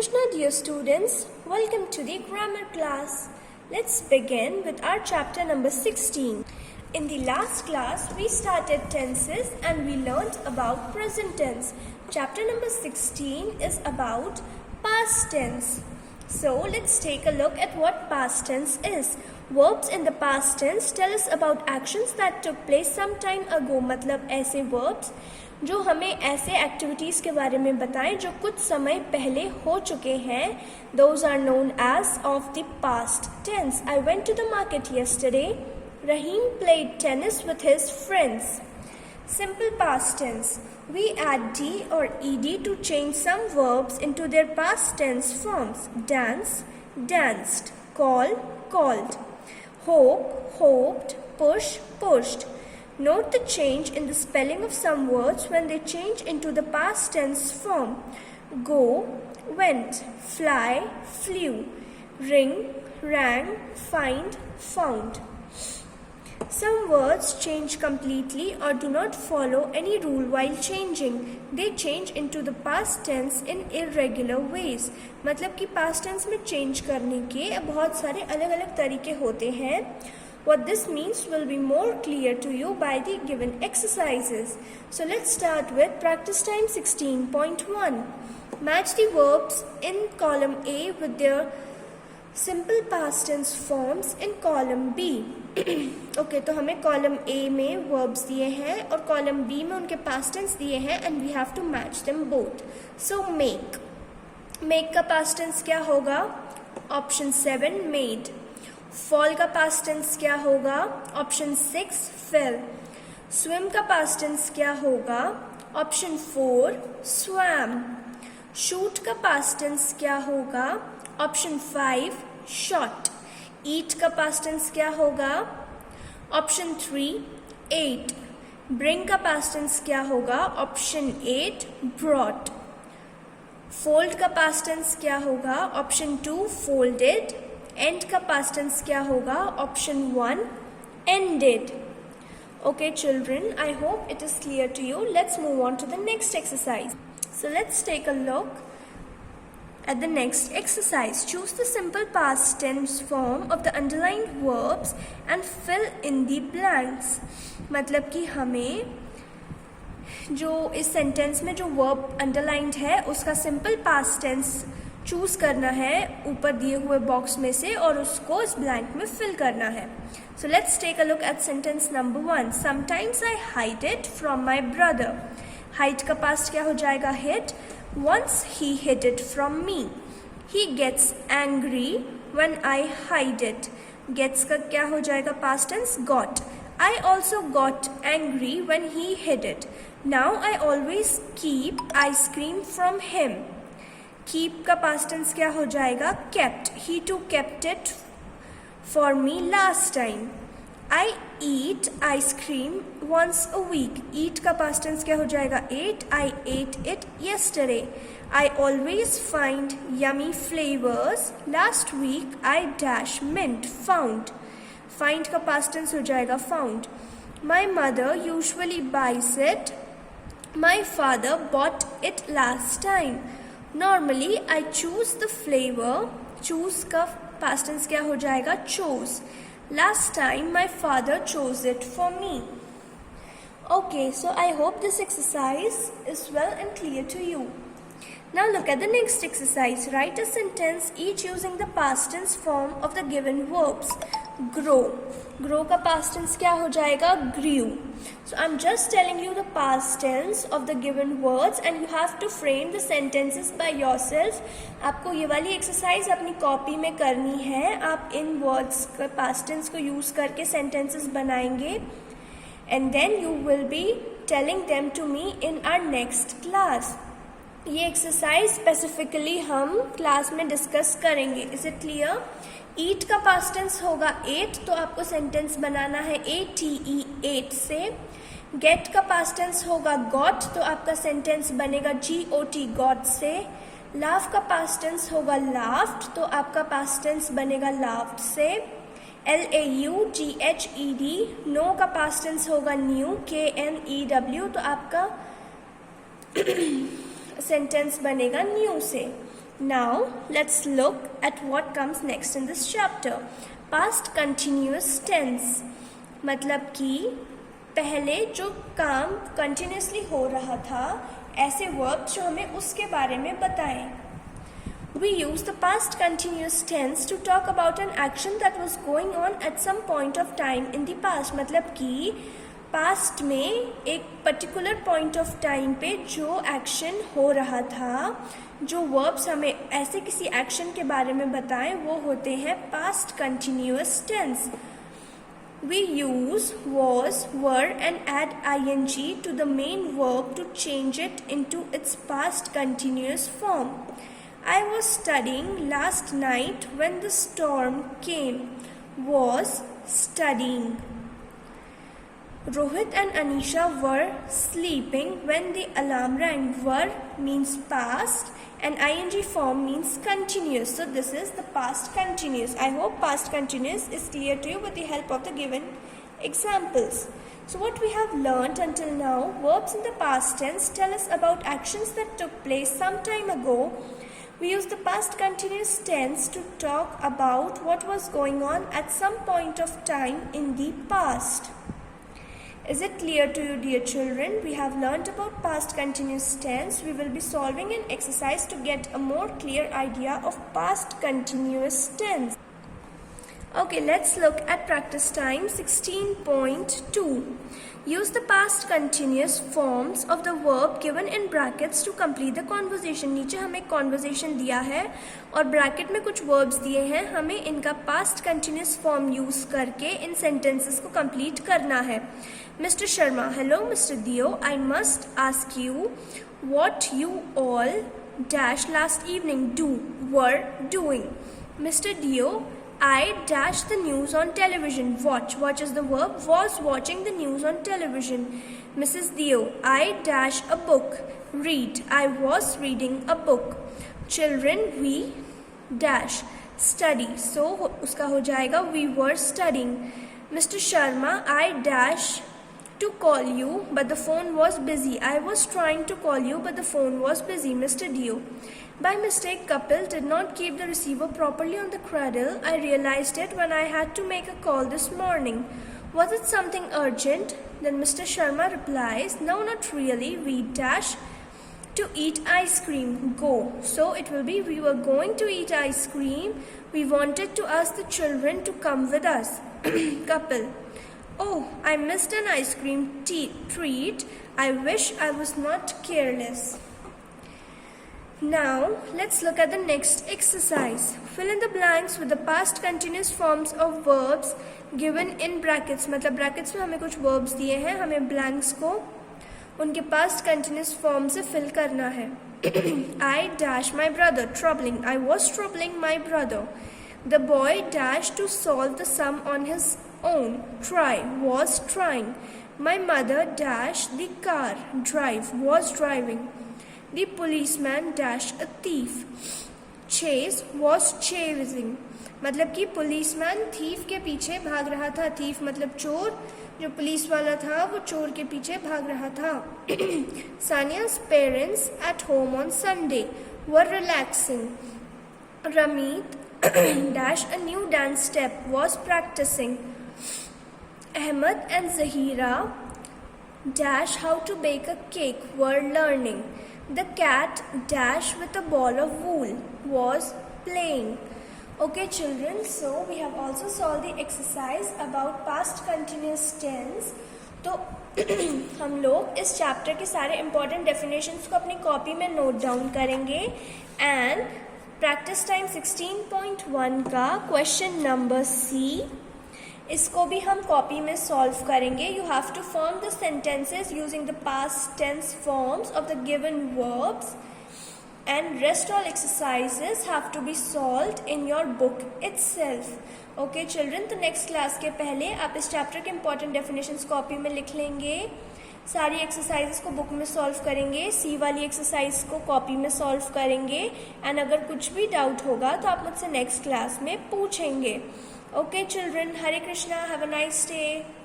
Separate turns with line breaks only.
Krishna, dear students, welcome to the grammar class. Let's begin with our chapter number 16. In the last class, we started tenses and we learned about present tense. Chapter number 16 is about past tense. So let's take a look at what past tense is. Verbs in the past tense tell us about actions that took place some time ago. मतलब ऐसे verbs जो हमें ऐसे activities के बारे में बताएं जो कुछ समय पहले हो चुके हैं. Those are known as of the past tense. I went to the market yesterday. Rahim played tennis with his friends. Simple past tense. We add d or ed to change some verbs into their past tense forms. Dance, danced. Call, called. Hope, hoped. Push, pushed. Note the change in the spelling of some words when they change into the past tense form. Go, went. Fly, flew. Ring, rang. Find, found. Some words change completely or do not follow any rule while changing. They change into the past tense in irregular ways. मतलब कि past tense में change करने के बहुत सारे अलग अलग तरीके होते हैं. What this means will be more clear to you by the given exercises. So let's start with practice time 16.1. Match the verbs in column A with their simple past tense forms in column B. Okay, तो हमें column A में verbs दिए हैं और column B में उनके past tense दिए हैं and we have to match them both. So make का past tense क्या होगा? Option 7 made. Fall का past tense क्या होगा? Option 6 fell. Swim का past tense क्या होगा? Option 4 swam. Shoot का past tense क्या होगा? Option 5 shot. Eat का past tense क्या होगा? Option 3 ate. Bring का past tense क्या होगा? Option 8 brought. Fold का past tense क्या होगा? Option 2 folded. End का past tense क्या होगा? Option 1 ended. Okay children, I hope it is clear to you. Let's move on to the next exercise. So let's take a look at the next exercise. Choose the simple past tense form of the underlined verbs and fill in the blanks. मतलब कि हमें जो इस sentence में जो verb underlined है उसका simple past tense choose करना है ऊपर दिए हुए बॉक्स में से और उसको इस ब्लैंक में फिल करना है. So let's take a look at sentence number 1. Sometimes I hide it from my brother. Hide का पास्ट क्या हो जाएगा? Hid. Once he hid it from me. He gets angry when I hide it. Gets का क्या हो जाएगा past tense? Got. I also got angry when he hid it. Now I always keep ice cream from him. Keep का past tense क्या हो जाएगा? Kept. He too kept it for me last time. I eat ice cream once a week. Eat का past tense क्या हो जाएगा? Ate. I ate it yesterday. I always find yummy flavors. Last week I dash mint. Found. Find का past tense हो जाएगा? Found. My mother usually buys it. My father bought it last time. Normally I choose the flavor. Choose का past tense क्या हो जाएगा? Chose. Last time my father chose it for me. Okay, so I hope this exercise is well and clear to you. Now look at the next exercise. Write a sentence each using the past tense form of the given verbs. Grow. Grow का past tense क्या हो जाएगा? Grew. So I'm just telling you the past tense of the given words and you have to frame the sentences by yourself. आपको ये वाली exercise अपनी copy में करनी है. आप इन words का past tense को use करके sentences बनाएंगे and then you will be telling them to me in our next class. ये एक्सरसाइज स्पेसिफिकली हम क्लास में डिस्कस करेंगे. Is it clear? ईट का पास्ट टेंस होगा एट, तो आपको सेंटेंस बनाना है ATE एट से. गेट का पास्ट टेंस होगा गॉट, तो आपका सेंटेंस बनेगा GOT गॉट से. लाफ का पास्ट टेंस होगा लाफ्ट, तो आपका पास्ट टेंस बनेगा लाफ्ट से. LAUGHED. नो का पास्ट टेंस होगा न्यू, KNEW, तो आपका सेंटेंस बनेगा न्यू से. Now let's look at what comes next in this chapter. Past continuous tense मतलब कि पहले जो काम continuously हो रहा था ऐसे verbs जो हमें उसके बारे में बताएं. We use the past continuous tense to talk about an action that was going on at some point of time in the past. मतलब कि past में एक particular point of time पे जो action हो रहा था, जो verbs हमें ऐसे किसी action के बारे में बताएं वो होते हैं past continuous tense. We use was, were and add ing to the main verb to change it into its past continuous form. I was studying last night when the storm came. Was studying. Rohit and Anisha were sleeping when the alarm rang. Were means past and ing form means continuous. So this is the past continuous. I hope past continuous is clear to you with the help of the given examples. So what we have learnt until now, verbs in the past tense tell us about actions that took place some time ago. We use the past continuous tense to talk about what was going on at some point of time in the past. Is it clear to you, dear children? We have learnt about past continuous tense. We will be solving an exercise to get a more clear idea of past continuous tense. Okay, let's look at practice time 16.2. Use the past continuous forms of the verb given in brackets to complete the conversation. नीचे हमें conversation दिया है और bracket में कुछ verbs दिए हैं. हमें इनका past continuous form use करके इन sentences को complete करना है. Mr. Sharma, hello Mr. Dio, I must ask you what you all dash last evening were doing. Mr. Dio, I dash the news on television. Watch is the verb. Was watching the news on television. Mrs. Dio, I dash a book. Read. I was reading a book. Children, we dash study. So uska ho jayega we were studying. Mr. Sharma, I dash to call you but the phone was busy. I was trying to call you but the phone was busy. Mr. Dio, by mistake, Kapil did not keep the receiver properly on the cradle. I realized it when I had to make a call this morning. Was it something urgent? Then Mr. Sharma replies, no, not really. We dash to eat ice cream. Go. So it will be we were going to eat ice cream. We wanted to ask the children to come with us. Kapil, oh, I missed an ice cream treat. I wish I was not careless. Now, let's look at the next exercise. Fill in the blanks with the past continuous forms of verbs given in brackets. मतलब brackets में हमें कुछ verbs दिए हैं, हमें blanks को उनके past continuous form से fill करना है. I dash my brother, troubling. I was troubling my brother. The boy dashed to solve the sum on his own. Try, was trying. My mother dashed the car. Drive, was driving. The policeman dashed a thief. Chase was chasing. मतलब कि policeman thief के पीछे भाग रहा था. thief मतलब चोर. जो पुलिस वाला था वो चोर के पीछे भाग रहा था. Sania's parents at home on Sunday were relaxing. Ramit dashed a new dance step, was practicing. Ahmed and Zahira dash how to bake a cake, were learning. The cat dash with a ball of wool, was playing. Okay children, so we have also solved the exercise about past continuous tense. तो हम लोग इस chapter के सारे important definitions को अपनी copy में note down करेंगे एंड प्रैक्टिस टाइम 16.1 का क्वेश्चन नंबर सी इसको भी हम कॉपी में सॉल्व करेंगे. You have to form the sentences using the past tense forms of the given verbs and rest all exercises have to be solved in your book itself. Okay children, तो next class के पहले आप इस chapter के important definitions copy में लिख लेंगे, सारी exercises को book में solve करेंगे, C वाली exercise को कॉपी में solve करेंगे and अगर कुछ भी doubt होगा तो आप मुझसे next class में पूछेंगे. Okay children, Hare Krishna, have a nice day.